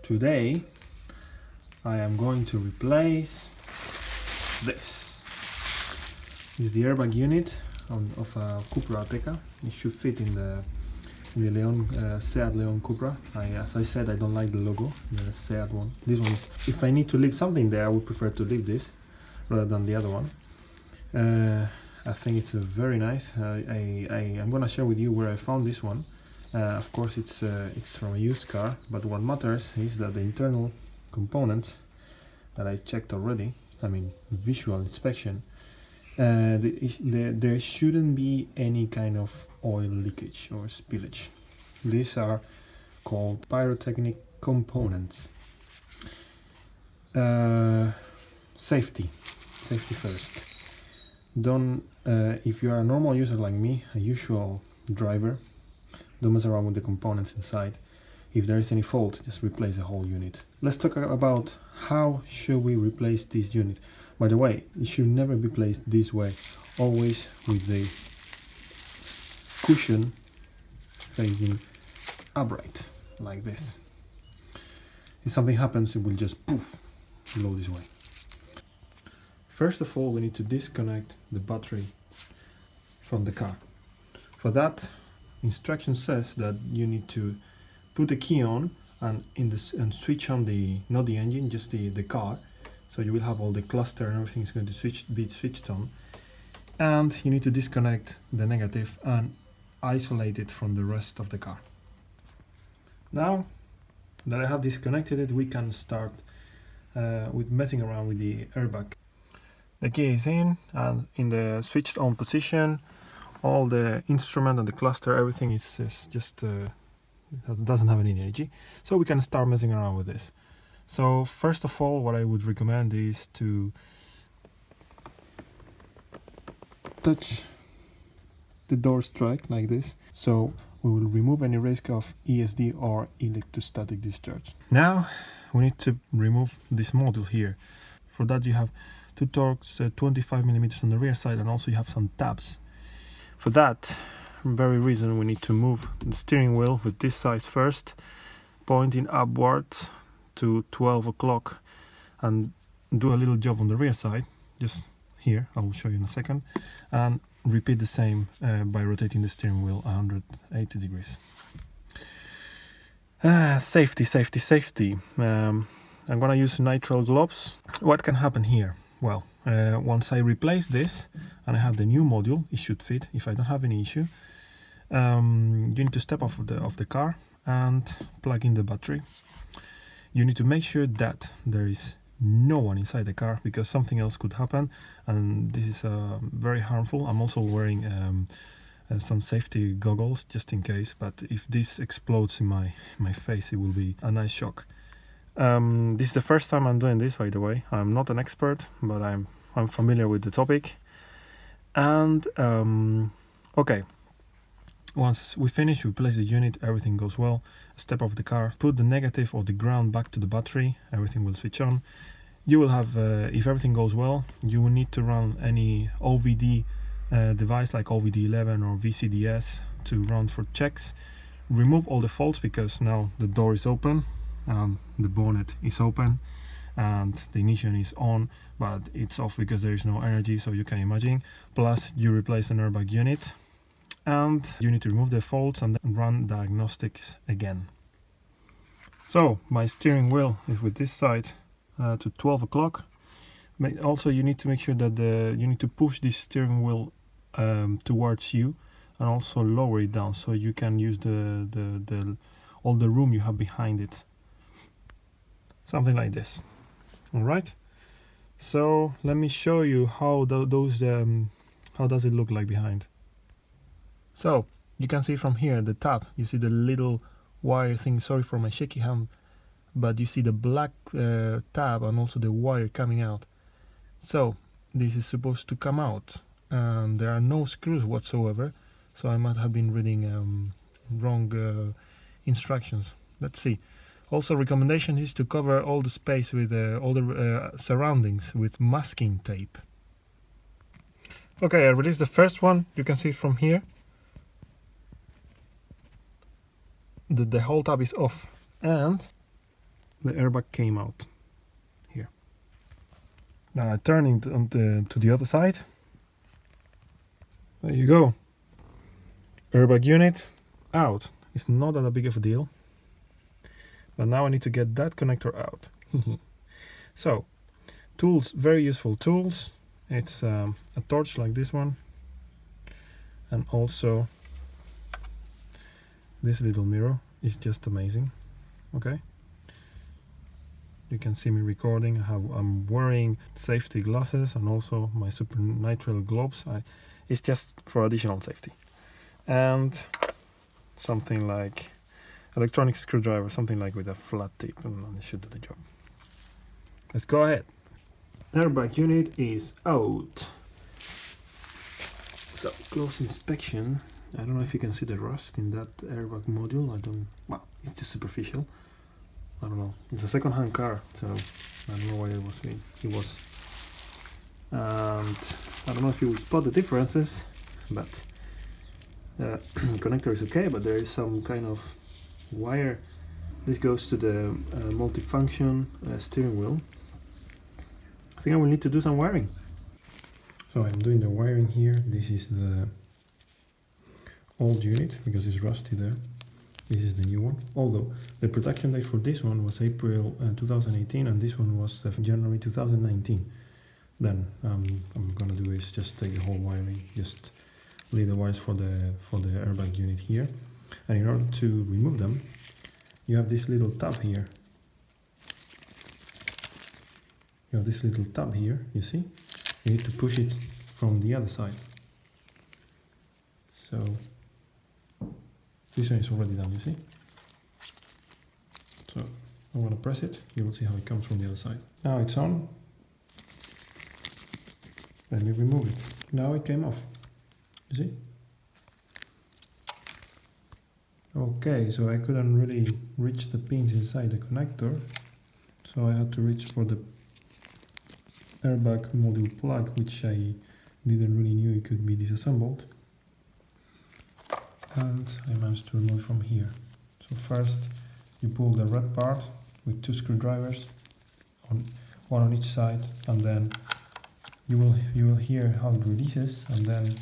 Today I am going to replace this. This is the airbag unit of a CUPRA Ateca. It should fit in the Seat Leon Cupra. As I said, I don't like the logo, the Seat one. This one is, if I need to leave something there, I would prefer to leave this rather than the other one. I think it's very nice. I'm gonna share with you where I found this one. Of course, it's from a used car, but what matters is that the internal components that I checked already, I mean visual inspection, there shouldn't be any kind of oil leakage or spillage. These are called pyrotechnic components. Safety first. Don't if you are a normal user like me, a usual driver, don't mess around with the components inside. If there is any fault, just replace the whole unit. Let's talk about how should we replace this unit. By the way, it should never be placed this way, always with the cushion facing upright, like this. If something happens, it will just poof, blow this way. First of all, we need to disconnect the battery from the car. For that, instruction says that you need to put the key on and switch on not the engine, just the car. So you will have all the cluster and everything is going to be switched on. And you need to disconnect the negative and isolate it from the rest of the car. Now that I have disconnected it, we can start with messing around with the airbag. The key is in and in the switched on position. All the instrument and the cluster, everything is just doesn't have any energy, so we can start messing around with this. So first of all, what I would recommend is to touch the door strike like this, so we will remove any risk of ESD or electrostatic discharge. Now we need to remove this module here. For that you have two Torx 25mm on the rear side, and also you have some tabs. For that very reason, we need to move the steering wheel with this size first, pointing upwards to 12 o'clock, and do a little job on the rear side, just here, I will show you in a second, and repeat the same by rotating the steering wheel 180 degrees. Safety. I'm gonna use nitrile gloves. What can happen here? Well, once I replace this and I have the new module, it should fit if I don't have any issue. You need to step off of the car and plug in the battery. You need to make sure that there is no one inside the car, because something else could happen, and this is very harmful. I'm also wearing some safety goggles just in case, but if this explodes in my face, it will be a nice shock. This is the first time I'm doing this, by the way. I'm not an expert, but I'm familiar with the topic. And okay, once we finish, we place the unit, everything goes well. Step off the car, put the negative or the ground back to the battery, everything will switch on. You will have, if everything goes well, you will need to run any OVD device like OVD11 or VCDS to run for checks. Remove all the faults, because now the door is open, the bonnet is open, and the ignition is on, but it's off because there is no energy, so you can imagine. Plus you replace an airbag unit, and you need to remove the faults and then run diagnostics again. So my steering wheel is with this side to 12 o'clock. Also you need to make sure that you need to push this steering wheel towards you, and also lower it down so you can use all the room you have behind it. Something like this. All right. So let me show you how how does it look like behind. So you can see from here the tab. You see the little wire thing. Sorry for my shaky hand, but you see the black tab and also the wire coming out. So this is supposed to come out, and there are no screws whatsoever. So I might have been reading wrong instructions. Let's see. Also, recommendation is to cover all the space with all the surroundings with masking tape. Okay, I released the first one. You can see from here that the whole tab is off, and the airbag came out here. Now turning to the other side. There you go. Airbag unit out. It's not that big of a deal. But now I need to get that connector out. So, tools, very useful tools. It's a torch like this one. And also this little mirror is just amazing. Okay. You can see me recording. I'm wearing safety glasses and also my super nitrile gloves. It's just for additional safety. And something like electronic screwdriver, something like with a flat tip, and it should do the job. Let's go ahead. Airbag unit is out. So close inspection. I don't know if you can see the rust in that airbag module. Well, it's just superficial. I don't know. It's a second-hand car, so I don't know why it was. And I don't know if you will spot the differences, but connector is okay, but there is some kind of wire. This goes to the multifunction steering wheel. I think I will need to do some wiring. So I'm doing the wiring here. This is the old unit because it's rusty there. This is the new one. Although the production date for this one was April 2018 and this one was January 2019. Then I'm gonna do is just take the whole wiring, just lay the wires for the airbag unit here. And in order to remove them, you have this little tab here. You have this little tab here, you see? You need to push it from the other side. So this one is already done, you see? So I'm gonna press it, you will see how it comes from the other side. Now it's on. Let me remove it. Now it came off, you see? Okay, so I couldn't really reach the pins inside the connector, so I had to reach for the airbag module plug, which I didn't really knew it could be disassembled. And I managed to remove it from here. So first you pull the red part with 2 screwdrivers, one on each side, and then you will hear how it releases, and then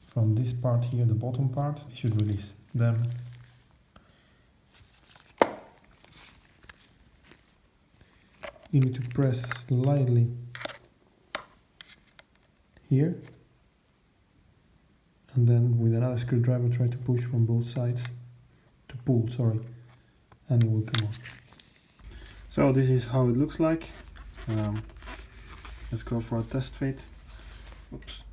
from this part here, the bottom part, it should release. Then you need to press slightly here, and then with another screwdriver try to push from both sides, to pull, sorry, and it will come off. So this is how it looks like. Let's go for a test fit. Oops.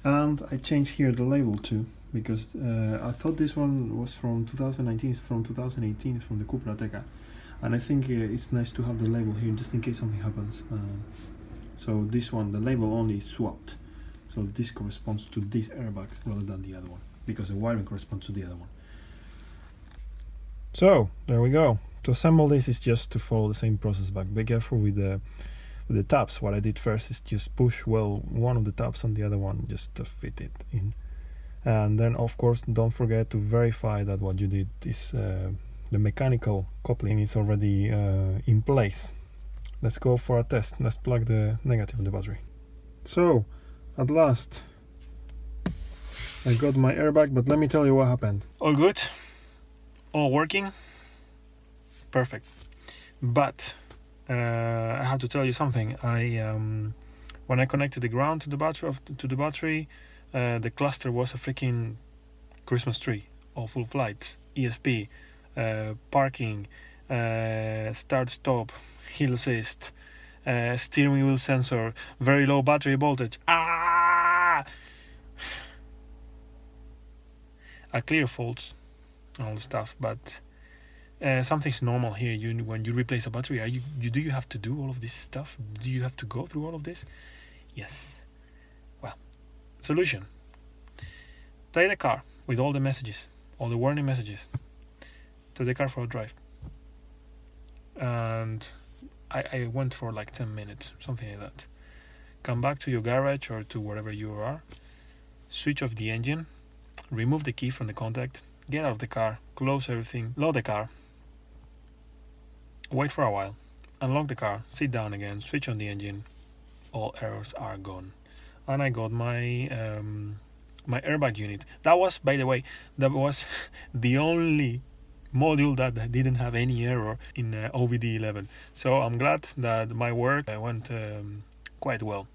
And I changed here the label too, because I thought this one was from 2019, it's from 2018, it's from the CUPRA Ateca. And I think it's nice to have the label here just in case something happens. So this one, the label only is swapped. So this corresponds to this airbag rather than the other one, because the wiring corresponds to the other one. So there we go. To assemble this is just to follow the same process back. Be careful with the tabs. What I did first is just push one of the tabs and the other one just to fit it in. And then of course don't forget to verify that what you did is the mechanical coupling is already in place. Let's go for a test. Let's plug the negative of the battery. So at last I got my airbag, but let me tell you what happened. All good, all working, perfect. But I have to tell you something. When I connected the ground to the battery, the cluster was a freaking Christmas tree. All full flights, ESP, parking, start stop, hill assist, steering wheel sensor, very low battery voltage. A clear faults, all the stuff, but something's normal here. When you replace a battery, do you have to do all of this stuff? Do you have to go through all of this? Yes. Well, solution. Take the car with all the messages, all the warning messages. Take the car for a drive. And I went for like 10 minutes, something like that. Come back to your garage or to wherever you are. Switch off the engine. Remove the key from the contact. Get out of the car. Close everything. Load the car. wait for a while, unlock the car, sit down again, switch on the engine, all errors are gone. And I got my my airbag unit. That was, by the way, that was the only module that didn't have any error in OBD11. So I'm glad that my work went quite well.